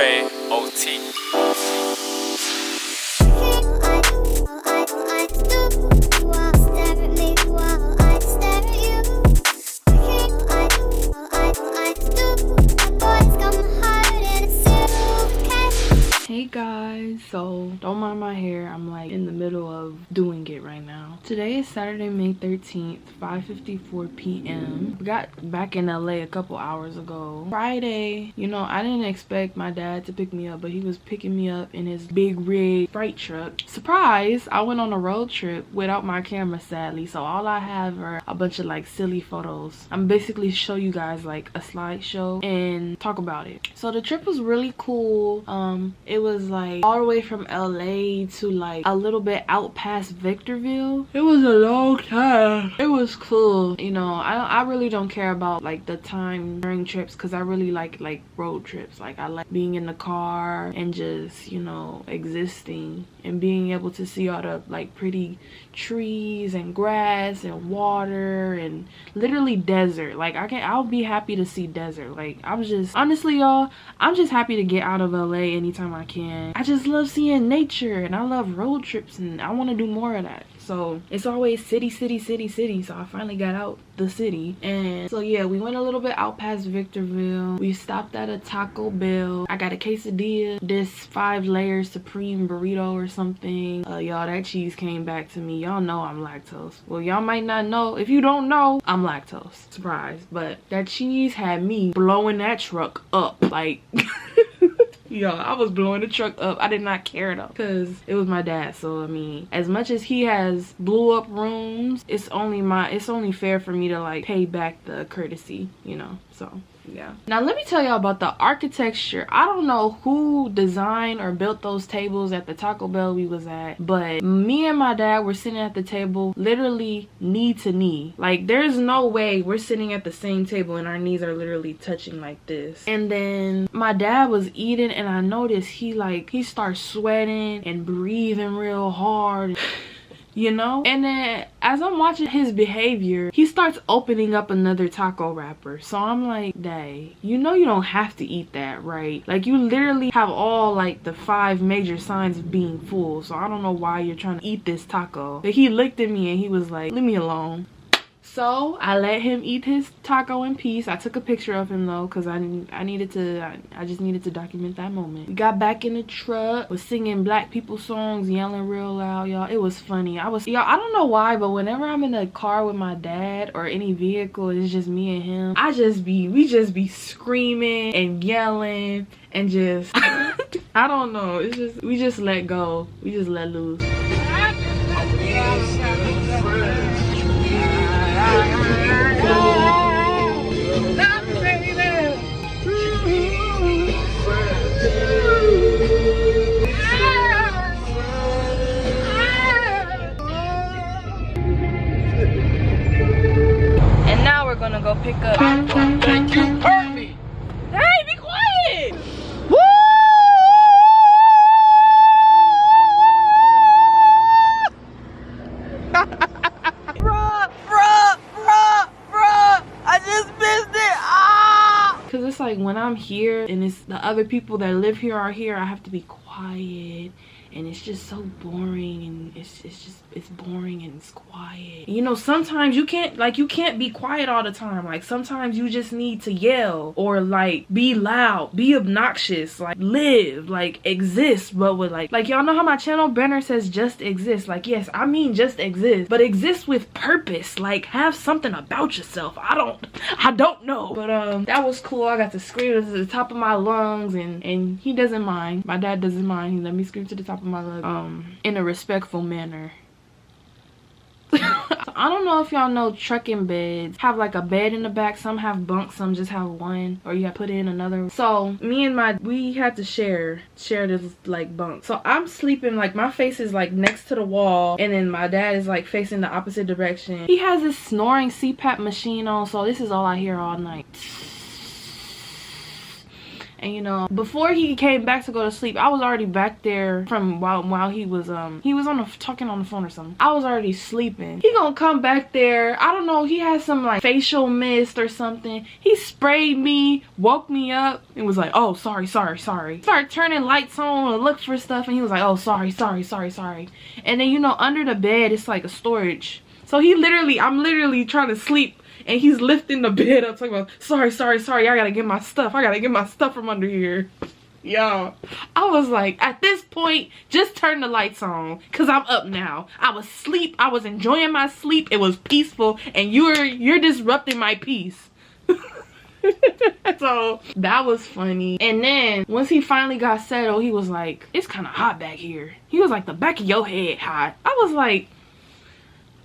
Trey, OT. Hey guys, so don't mind my hair. I'm like in the middle of doing it right now. Today is Saturday, May 13th, 5:54 p.m. We got back in LA a couple hours ago. Friday, you know, I didn't expect my dad to pick me up, but he was picking me up in his big rig freight truck. Surprise! I went on a road trip without my camera, sadly, so all I have are a bunch of like silly photos. I'm basically show you guys like a slideshow and talk about it. So the trip was really cool. It was like all the way from LA to like a little bit out past Victorville. It was a long time. It was cool. You know, I really don't care about like the time during trips because I really like road trips. Like I like being in the car and just, you know, existing and being able to see all the like pretty trees and grass and water and literally desert. Like I'll be happy to see desert. Like I'm just, honestly y'all, I'm just happy to get out of LA anytime I can. I just love seeing nature and I love road trips and I want to do more of that. So it's always city, city, city, city. So I finally got out the city. And so yeah, we went a little bit out past Victorville. We stopped at a Taco Bell. I got a quesadilla, this 5-layer supreme burrito or something. Y'all, that cheese came back to me. Y'all know I'm lactose. Well, y'all might not know. If you don't know, I'm lactose. Surprise. But that cheese had me blowing that truck up. Like yo, I was blowing the truck up. I did not care though, because it was my dad. So I mean, as much as he has blew up rooms, it's only fair for me to like pay back the courtesy, you know. So yeah. Now let me tell y'all about the architecture. I don't know who designed or built those tables at the Taco Bell we was at, but me and my dad were sitting at the table literally knee to knee. Like there's no way we're sitting at the same table and our knees are literally touching like this. And then my dad was eating and I noticed he starts sweating and breathing real hard. You know, and then as I'm watching his behavior, he starts opening up another taco wrapper. So I'm like, dang, you know you don't have to eat that, right? Like you literally have all like the 5 major signs of being full. So I don't know why you're trying to eat this taco. But he looked at me and he was like, leave me alone. So I let him eat his taco in peace. I took a picture of him though, because I just needed to document that moment. We got back in the truck, was singing black people songs, yelling real loud, y'all. It was funny. Y'all, I don't know why, but whenever I'm in a car with my dad or any vehicle, it's just me and him, we just be screaming and yelling and just I don't know. It's just, we just let go. We just let loose. And now we're gonna go pick up. Thank you, heard me. Hey, be quiet! Woo! Bruh, I just missed it. Ah! Cause it's like when I'm here and it's the other people that live here are here, I have to be quiet. And it's just so boring, and it's boring and it's quiet. You know, sometimes you can't be quiet all the time. Like sometimes you just need to yell or like be loud, be obnoxious, like live, like exist, but with like y'all know how my channel banner says just exist. Like yes, I mean just exist, but exist with purpose. Like have something about yourself. I don't know. But that was cool. I got to scream to the top of my lungs, and he doesn't mind. My dad doesn't mind. He let me scream to the top of my lungs in a respectful manner. I don't know if y'all know trucking beds have like a bed in the back. Some have bunks, some just have one, or you have to put in another. So me and we had to share this like bunk. So I'm sleeping, like my face is like next to the wall, and then my dad is like facing the opposite direction. He has this snoring CPAP machine on, so this is all I hear all night. And you know, before he came back to go to sleep, I was already back there from while he was on talking on the phone or something. I was already sleeping. He gonna come back there. I don't know, he had some like facial mist or something. He sprayed me, woke me up, and was like, oh, sorry. Started turning lights on and looked for stuff, and he was like, oh, sorry. And then, you know, under the bed it's like a storage. So I'm literally trying to sleep, and he's lifting the bed up talking about, sorry, I gotta get my stuff from under here. Y'all, I was like, at this point, just turn the lights on, because I'm up now. I was asleep, I was enjoying my sleep, it was peaceful, and you're disrupting my peace. So that was funny. And then once he finally got settled, he was like, it's kind of hot back here. He was like, the back of your head hot. I was like,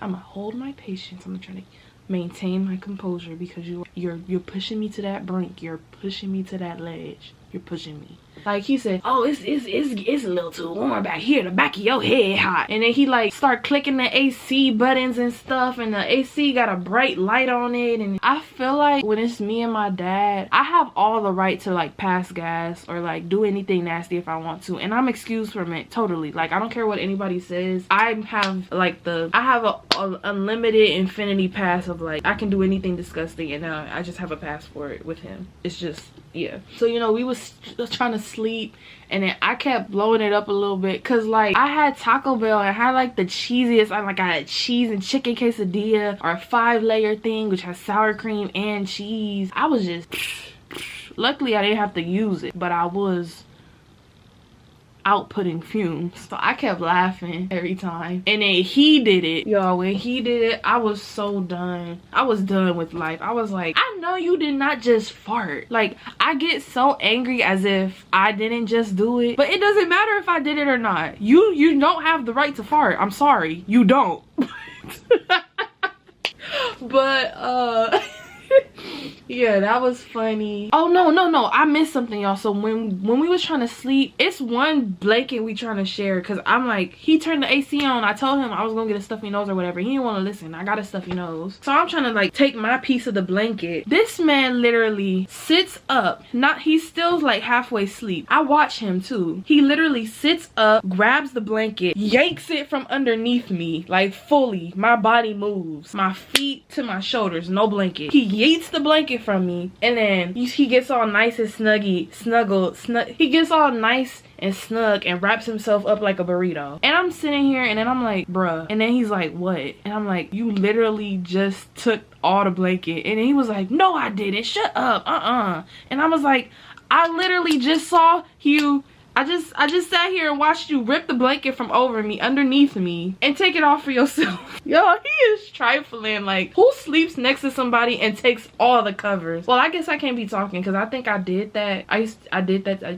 I'm gonna hold my patience. I'm gonna try to maintain my composure, because you're pushing me to that brink. You're pushing me to that ledge. You're pushing me. Like he said, oh, it's a little too warm back here. The back of your head hot. And then he like start clicking the AC buttons and stuff, and the AC got a bright light on it. And I feel like when it's me and my dad, I have all the right to like pass gas or like do anything nasty if I want to, and I'm excused from it totally. Like, I don't care what anybody says. I have a unlimited infinity pass of like, I can do anything disgusting, and now I just have a pass for it with him. It's just, yeah. So, you know, we was trying to sleep, and then I kept blowing it up a little bit, because like I had Taco Bell and I had like the cheesiest, I had cheese and chicken quesadilla, or a 5-layer thing which has sour cream and cheese. I was just luckily I didn't have to use it, but I was outputting fumes. So I kept laughing every time. And then he did it. Y'all, when he did it, I was so done. I was done with life. I was like, I know you did not just fart. Like, I get so angry as if I didn't just do it. But it doesn't matter if I did it or not. You don't have the right to fart. I'm sorry. You don't. But yeah, that was funny. Oh no, I missed something, y'all. So when we was trying to sleep, it's one blanket we trying to share, because I'm like, he turned the AC on. I told him I was gonna get a stuffy nose or whatever. He didn't want to listen. I got a stuffy nose, so I'm trying to like take my piece of the blanket. This man literally sits up, he's still like halfway asleep. I watch him too. He literally sits up, grabs the blanket, yanks it from underneath me, like fully. My body moves, my feet to my shoulders, no blanket. He yeets the blanket from me, and then he gets all nice and he gets all nice and snug and wraps himself up like a burrito. And I'm sitting here, and then I'm like, bruh. And then he's like, what? And I'm like, you literally just took all the blanket. And then he was like, no, I didn't. Shut up. And I was like, I literally just saw you. I just sat here and watched you rip the blanket from over me, underneath me, and take it off for yourself. Y'all, he is trifling. Like, who sleeps next to somebody and takes all the covers? Well, I guess I can't be talking, because I think I did that. I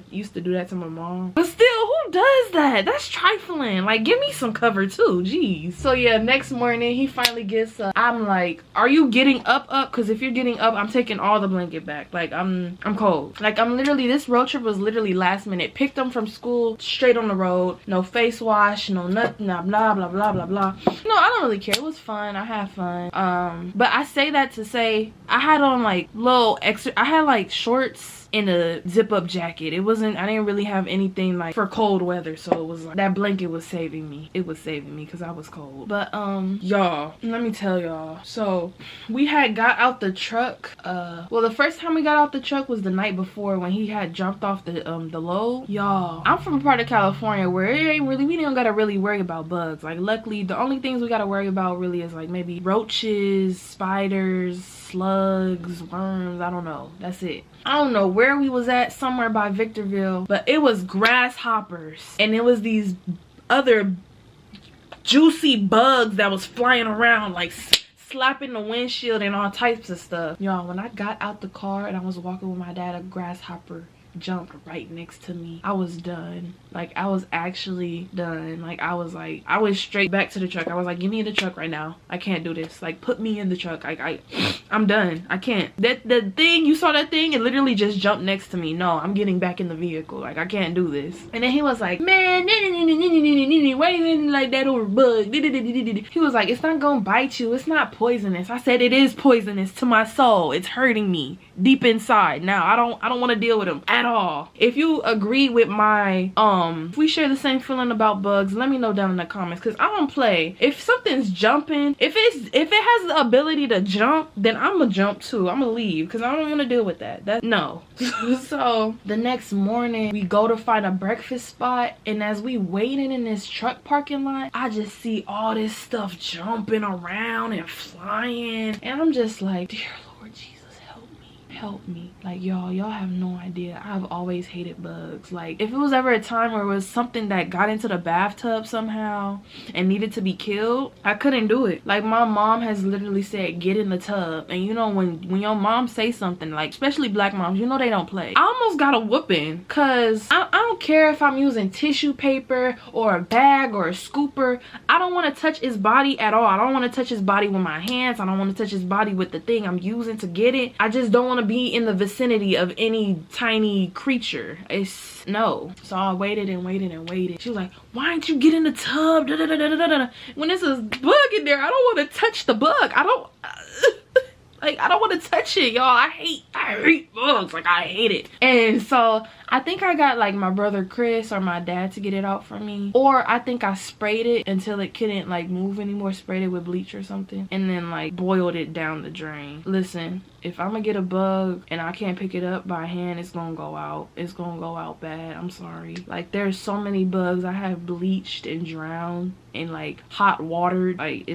used to do that to my mom. But still, who does that? That's trifling. Like, give me some cover too. Jeez. So yeah, next morning he finally gets up. I'm like, are you getting up? Because if you're getting up, I'm taking all the blanket back. Like, I'm cold. Like, I'm literally, this road trip was literally last minute. Picked up from school, straight on the road, no face wash, no nothing, blah blah blah blah blah. No, I don't really care. It was fun. I had fun. But I say that to say I had on like I had like shorts in a zip-up jacket. I didn't really have anything like for cold weather, so it was like that blanket was saving me. It was saving me because I was cold. But y'all, let me tell y'all, so we had got out the truck. Well, the first time we got out the truck was the night before, when he had jumped off the load. Y'all, I'm from a part of California where we don't gotta really worry about bugs. Like, luckily the only things we gotta worry about really is like maybe roaches, spiders, slugs, worms. I don't know. That's it. I don't know where we was at, somewhere by Victorville, but it was grasshoppers, and it was these other juicy bugs that was flying around, like slapping the windshield and all types of stuff. Y'all, when I got out the car and I was walking with my dad, a grasshopper jumped right next to me. I was done. Like, I was actually done. Like, I went straight back to the truck. I was like, get me in the truck right now. I can't do this. Like, put me in the truck. I'm done. I can't. The thing, you saw that thing? It literally just jumped next to me. No, I'm getting back in the vehicle. Like, I can't do this. And then he was like, man, why you didn't like that over bug? He was like, it's not gonna bite you. It's not poisonous. I said, it is poisonous to my soul. It's hurting me. deep inside. Now I don't want to deal with them at all. If you agree with my if we share the same feeling about bugs, let me know down in the comments, because I don't play. If something's jumping, if it has the ability to jump, then I'm gonna jump too. I'm gonna leave because I don't want to deal with that. No. So the next morning we go to find a breakfast spot, and as we waiting in this truck parking lot, I just see all this stuff jumping around and flying, and I'm just like, dear Lord Jesus, help me. Like, y'all have no idea. I've always hated bugs. Like, if it was ever a time where it was something that got into the bathtub somehow and needed to be killed, I couldn't do it. Like, my mom has literally said, get in the tub. And you know, when your mom say something, like, especially black moms, you know they don't play. I almost got a whooping, because I don't care if I'm using tissue paper or a bag or a scooper. I don't want to touch his body at all. I don't want to touch his body with my hands. I don't want to touch his body with the thing I'm using to get it. I just don't want to be in the vicinity of any tiny creature. It's no. So I waited and waited and waited. She was like, why didn't you get in the tub? When there's a bug in there, I don't want to touch the bug. I don't like, I don't want to touch it, y'all. I hate bugs. Like, I hate it. And so I think I got like my brother Chris or my dad to get it out for me, or I think I sprayed it until it couldn't like move anymore, sprayed it with bleach or something, and then like boiled it down the drain. Listen, if I'm gonna get a bug and I can't pick it up by hand, it's gonna go out. It's gonna go out bad. I'm sorry. Like, there's so many bugs I have bleached and drowned in like hot water. Like,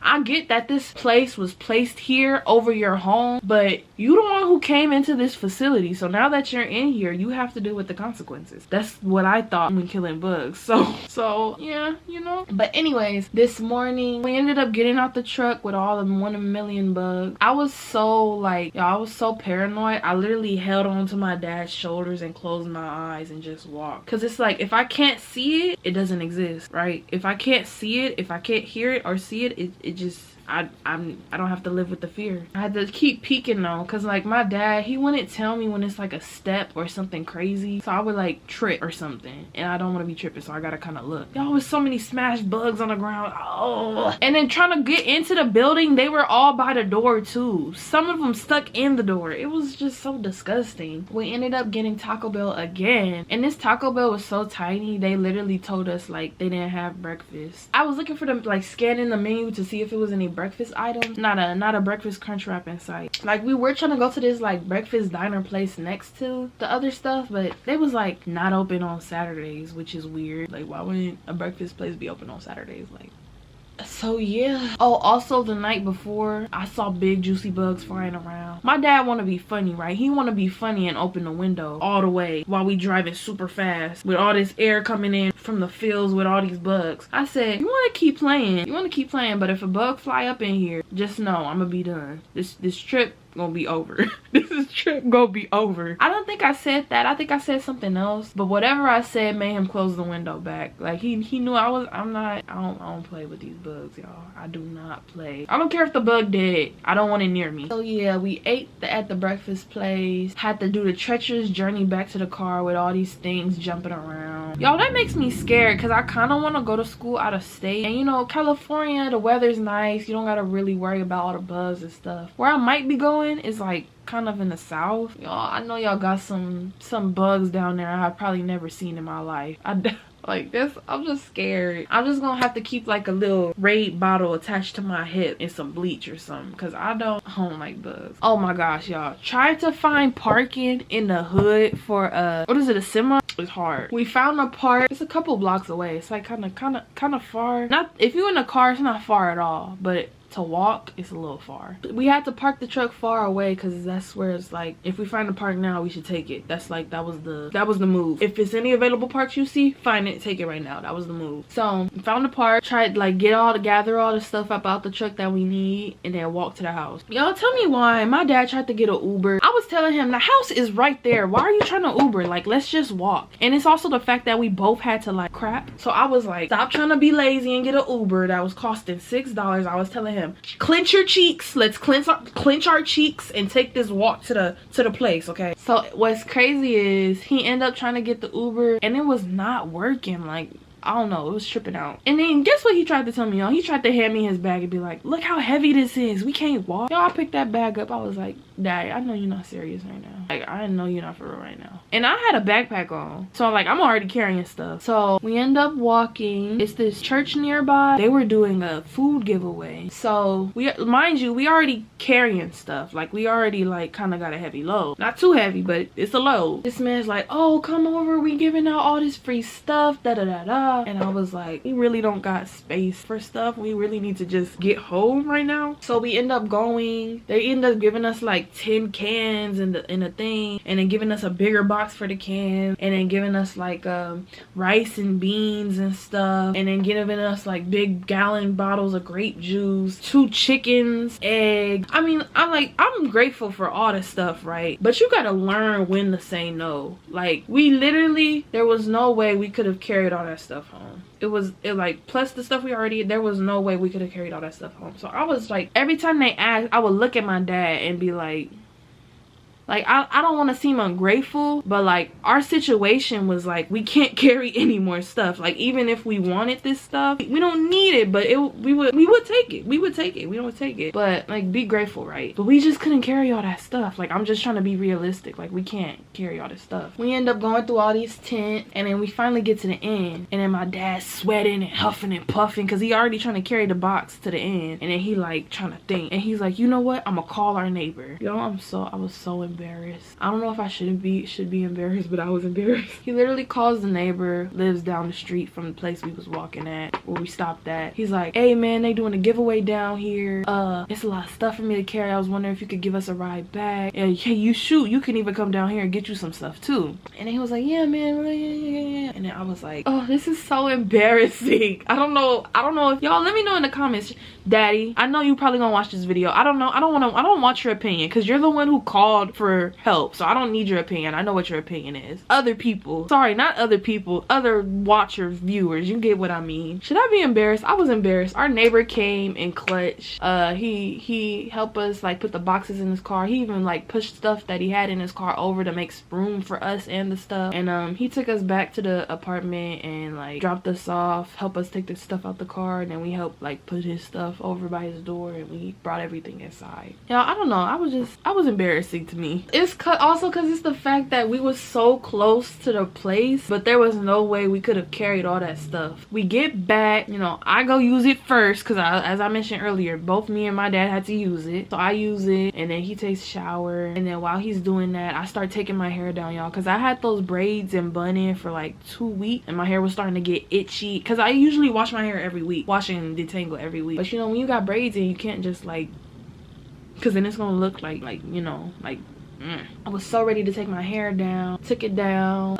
I get that this place was placed here over your home, but you the one who came into this facility. So now that you're in here, you have to deal with the consequences. That's what I thought when killing bugs. So yeah, you know. But anyways, this morning we ended up getting out the truck with all the 1 in a million bugs. I was so like, y'all, I was so paranoid. I literally held on to my dad's shoulders and closed my eyes and just walked. Cause it's like, if I can't see it, it doesn't exist, right? If I can't see it, if I can't hear it or see it, it just, I don't have to live with the fear. I had to keep peeking though, because like my dad, he wouldn't tell me when it's like a step or something crazy, so I would like trip or something, and I don't want to be tripping, so I gotta kind of look. Y'all, with so many smashed bugs on the ground. Oh, and then trying to get into the building, they were all by the door too. Some of them stuck in the door. It was just so disgusting. We ended up getting Taco Bell again, and this Taco Bell was so tiny, they literally told us like they didn't have breakfast. I was looking for them, like scanning the menu to see if it was any breakfast items. Not a breakfast crunch wrap in sight. Like, we were trying to go to this like breakfast diner place next to the other stuff, but they was like not open on Saturdays, which is weird. Like, why wouldn't a breakfast place be open on Saturdays? Like, so yeah. Oh, also the night before, I saw big juicy bugs flying around. My dad want to be funny, right? He want to be funny and open the window all the way while we driving super fast with all this air coming in from the fields with all these bugs. I said, you want to keep playing, but if a bug fly up in here, just know I'm gonna be done. This trip gonna be over. This trip gonna be over. I don't think I said that. I think I said something else, but whatever I said made him close the window back. Like, he knew I don't play with these bugs, y'all. I do not play. I don't care if the bug dead. I don't want it near me. So yeah, we ate at the breakfast place, had to do the treacherous journey back to the car with all these things jumping around. Y'all, that makes me scared, because I kind of want to go to school out of state, and you know, California, the weather's nice. You don't gotta really worry about all the bugs and stuff. Where I might be going is like kind of in the south. Y'all, I know y'all got some bugs down there I've probably never seen in my life. Like this, I'm just scared. I'm just gonna have to keep like a little Braid bottle attached to my hip and some bleach or something, because I don't like bugs. Oh my gosh, y'all, trying to find parking in the hood for what is it, a semi? It's hard. We found a park. It's a couple blocks away. It's like kind of far. Not if you're in a car, it's not far at all, but to walk, it's a little far. We had to park the truck far away, because that's where it's like, if we find a park now, we should take it. That's like, that was the move. If it's any available parks you see, find it, take it right now. That was the move. So we found a park, tried like gather all the stuff about the truck that we need, and then walk to the house. Y'all, tell me why my dad tried to get an Uber. I was telling him the house is right there. Why are you trying to Uber? Like, let's just walk. And it's also the fact that we both had to like crap. So I was like, stop trying to be lazy and get an Uber that was costing $6. I was telling him, clench your cheeks. Let's clench our cheeks and take this walk to the place, okay? So what's crazy is he ended up trying to get the Uber, and it was not working. Like, I don't know, it was tripping out. And then guess what he tried to tell me, y'all? He tried to hand me his bag and be like, look how heavy this is, we can't walk. Y'all, I picked that bag up. I was like, Dad, I know you're not serious right now. Like, I know you're not for real right now. And I had a backpack on, so like I'm already carrying stuff. So we end up walking. It's this church nearby. They were doing a food giveaway, so we, mind you, we already carrying stuff. Like, we already like kind of got a heavy load, not too heavy, but it's a load. This man's like, oh, come over, we giving out all this free stuff, da da da da. And I was like, we really don't got space for stuff. We really need to just get home right now. So we end up going. They end up giving us like 10 cans in the thing, and then giving us a bigger box for the can, and then giving us like rice and beans and stuff, and then giving us like big gallon bottles of grape juice, 2 chickens, egg. I mean, I'm grateful for all this stuff, right? But you gotta learn when to say no. Like, we literally, there was no way we could have carried all that stuff home. It like, plus the stuff we already, there was no way we could have carried all that stuff home. So I was like, every time they asked, I would look at my dad and be like, I don't want to seem ungrateful, but like, our situation was like, we can't carry any more stuff. Like, even if we wanted this stuff, we don't need it, but we would take it. We would take it. But like, be grateful, right? But we just couldn't carry all that stuff. Like, I'm just trying to be realistic. Like, we can't carry all this stuff. We end up going through all these tents, and then we finally get to the end, and then my dad's sweating and huffing and puffing because he already trying to carry the box to the end, and then he like trying to think, and he's like, you know what, I'm gonna call our neighbor. Yo, I was so embarrassed. I don't know if I should be embarrassed, but I was embarrassed. He literally calls the neighbor, lives down the street from the place we was walking at, where we stopped at. He's like, hey man, they doing a giveaway down here. It's a lot of stuff for me to carry. I was wondering if you could give us a ride back. And hey, you can even come down here and get you some stuff too. And then he was like, yeah man, yeah. And then I was like, oh, this is so embarrassing. I don't know if y'all, let me know in the comments. Daddy, I know you probably gonna watch this video. I don't know, I don't want your opinion, because you're the one who called for help, so I don't need your opinion. I know what your opinion is. Other people, sorry, not other people, other watcher viewers, you get what I mean. Should I be embarrassed? I was embarrassed. Our neighbor came in clutch. He helped us like put the boxes in his car. He even like pushed stuff that he had in his car over to make room for us and the stuff. And he took us back to the apartment and like dropped us off, helped us take the stuff out the car, and then we helped like put his stuff over by his door, and we brought everything inside. Y'all, I don't know, I was embarrassing to me. It's also because it's the fact that we was so close to the place, but there was no way we could have carried all that stuff. We get back, you know, I go use it first because as I mentioned earlier, both me and my dad had to use it. So I use it, and then he takes a shower, and then while he's doing that, I start taking my hair down, y'all, because I had those braids and bun in for like 2 weeks, and my hair was starting to get itchy because I usually wash my hair every week, wash and detangle every week. But you know, when you got braids in, you can't just like, because then it's gonna look like you know, like I was so ready to take my hair down, took it down,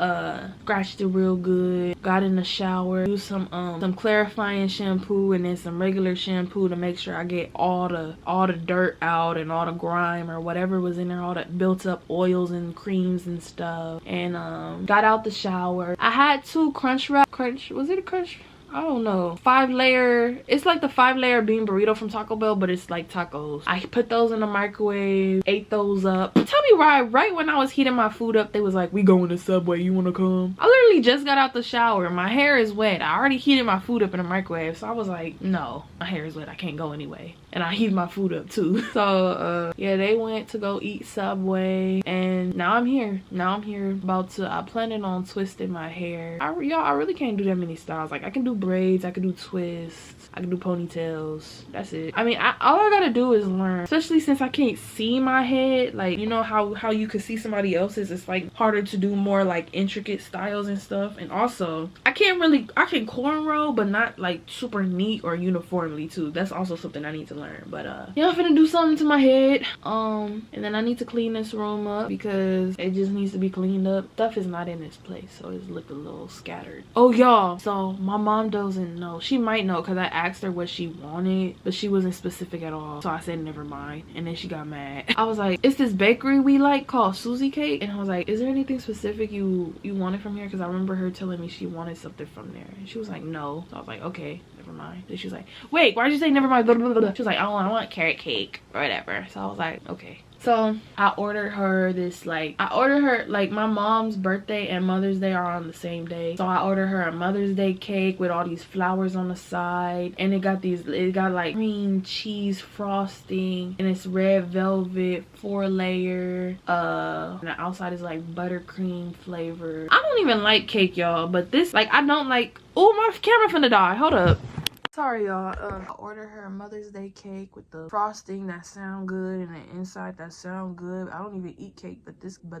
scratched it real good, got in the shower, used some clarifying shampoo and then some regular shampoo to make sure I get all the dirt out and all the grime or whatever was in there, all that built up oils and creams and stuff. And got out the shower. I had 2 crunch, was it a crunch? I don't know, 5-layer, it's like the 5-layer bean burrito from Taco Bell, but it's like tacos. I put those in the microwave, ate those up. Tell me why right when I was heating my food up, they was like, we going to Subway, you wanna come? I literally just got out the shower, my hair is wet. I already heated my food up in the microwave, so I was like, no, my hair is wet, I can't go anyway. And I heated my food up too. So yeah, they went to go eat Subway, and now I'm here. I'm planning on twisting my hair. Y'all, I really can't do that many styles. Like, I can do braids, I can do twists, I can do ponytails. That's it. I mean, all I gotta do is learn, especially since I can't see my head. Like, you know how you can see somebody else's, it's like harder to do more like intricate styles and stuff. And also, I can cornrow, but not like super neat or uniformly too. That's also something I need to learn. But yeah, I'm finna do something to my head, and then I need to clean this room up because it just needs to be cleaned up. Stuff is not in this place, so it's looking a little scattered. Oh y'all, so my mom doesn't know. She might know because I asked her what she wanted, but she wasn't specific at all, so I said never mind, and then she got mad. I was like, it's this bakery we like called Susie Cake, and I was like, is there anything specific you wanted from here? Because I remember her telling me she wanted something from there, and she was like, no. So I was like, okay, never mind. Then she was like, wait, why'd you say never mind? Blah, blah, blah. She was like, oh, I want carrot cake or whatever. So I was like, okay. So I ordered her this, like, my mom's birthday and Mother's Day are on the same day. So I ordered her a Mother's Day cake with all these flowers on the side, and it got like cream cheese frosting, and it's red velvet 4-layer, and the outside is like buttercream flavor. I don't even like cake, y'all, but this, like, I don't like. Oh, my camera finna die. Hold up. Sorry, y'all. I ordered her a Mother's Day cake with the frosting that sound good and the inside that sound good. I don't even eat cake, but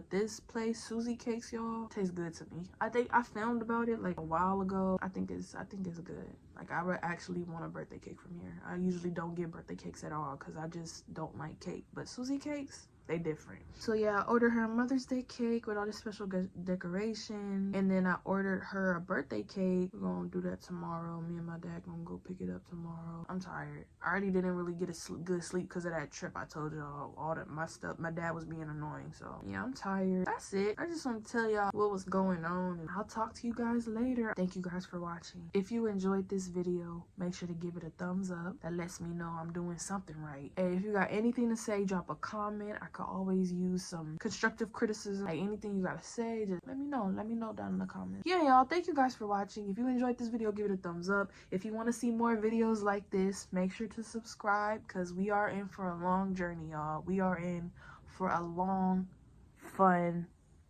this place, Susie Cakes, y'all, tastes good to me. I think I found about it like a while ago. I think it's good. Like, I would actually want a birthday cake from here. I usually don't get birthday cakes at all because I just don't like cake. But Susie Cakes, they different. So yeah, I ordered her a Mother's Day cake with all this special decoration, and then I ordered her a birthday cake. We're gonna do that tomorrow. Me and my dad gonna go pick it up tomorrow. I'm tired. I already didn't really get a good sleep because of that trip. I told y'all all that my stuff. My dad was being annoying, so yeah, I'm tired. That's it. I just want to tell y'all what was going on, and I'll talk to you guys later. Thank you guys for watching. If you enjoyed this video, make sure to give it a thumbs up. That lets me know I'm doing something right. And if you got anything to say, drop a comment. I could always use some constructive criticism. Like, anything you gotta say, just let me know down in the comments. Yeah, y'all, thank you guys for watching. If you enjoyed this video, give it a thumbs up. If you want to see more videos like this, make sure to subscribe, because we are in for a long journey, y'all. We are in for a long, fun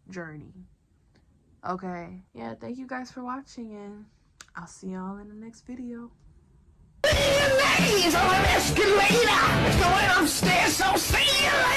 journey. Okay, yeah, thank you guys for watching, and I'll see y'all in the next video. Ladies on an escalator, going upstairs, so see you later.